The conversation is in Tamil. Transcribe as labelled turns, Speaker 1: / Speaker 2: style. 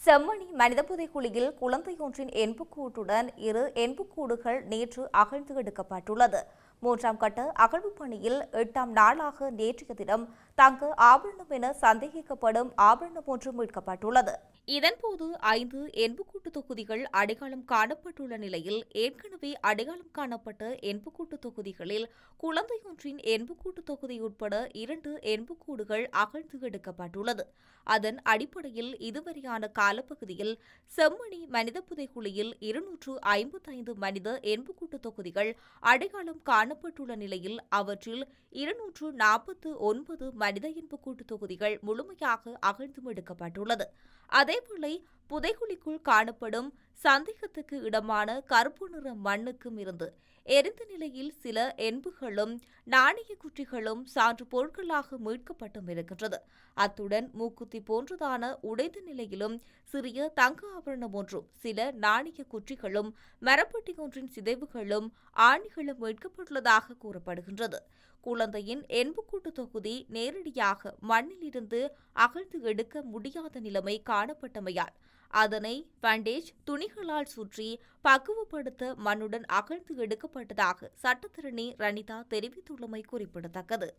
Speaker 1: செம்மணி மனித புதைக்குழியில் குழந்தையொன்றின் எண்புக்கூட்டுடன் இரு எண்புக்கூடுகள் நேற்று அகழ்ந்து எடுக்கப்பட்டுள்ளது. 3ஆம் கட்ட அகழ்வு பணியில் 8ஆம் நாளாக நேற்றைய தினம் தங்க ஆபரணம் என சந்தேகிக்கப்படும் ஆபரணம் ஒன்று மீட்கப்பட்டுள்ளது. இதன்போது 5 எண்புக்கூட்டு தொகுதிகள் அடையாளம் காணப்பட்டுள்ள நிலையில் ஏற்கனவே அடையாளம் காணப்பட்ட எண்புக்கூட்டு தொகுதிகளில் குழந்தையொன்றின் எண்புக்கூட்டு தொகுதி உட்பட 2 எண்புக்கூடுகள் அகழ்ந்து எடுக்கப்பட்டுள்ளது. அதன் அடிப்படையில் இதுவரையான காலப்பகுதியில் செம்மணி மனித புதைக்குழியில் 255 மனித எண்புக்கூட்டு தொகுதிகள் அடையாளம் காணப்பட்டுள்ள நிலையில் அவற்றில் 249 மனித எண்புக்கூட்டு தொகுதிகள் முழுமையாக அகழ்ந்து எடுக்கப்பட்டுள்ளது. அதேவேளை புதைகுழிக்குள் காணப்படும் சந்தேகத்துக்கு இடமான கருப்பு நிற மண்ணுக்கும் இருந்து எரிந்த நிலையில் சில எண்புகளும் நாணய குற்றிகளும் சான்று பொருட்களாக மீட்கப்பட்டும் இருக்கின்றது. அத்துடன் மூக்குத்தி போன்றதான உடைந்த நிலையிலும் சிறிய தங்க ஆபரணம் ஒன்றும் சில நாணய குற்றிகளும் மரப்பட்டி ஒன்றின் சிதைவுகளும் ஆணிகளும் மீட்கப்பட்டுள்ளதாக கூறப்படுகின்றது. குழந்தையின் எண்புக்கூட்டு தொகுதி நேரடியாக மண்ணில் இருந்து அகழ்ந்து எடுக்க முடியாத நிலைமை காணப்பட்டமையால் அதனை பண்டேஜ் துணிகளால் சுற்றி பக்குவப்படுத்த மண்ணுடன் அகழ்ந்து எடுக்கப்பட்டதாக சட்டத்தரணி ரணிதா தெரிவித்துள்ளமை குறிப்பிடத்தக்கது.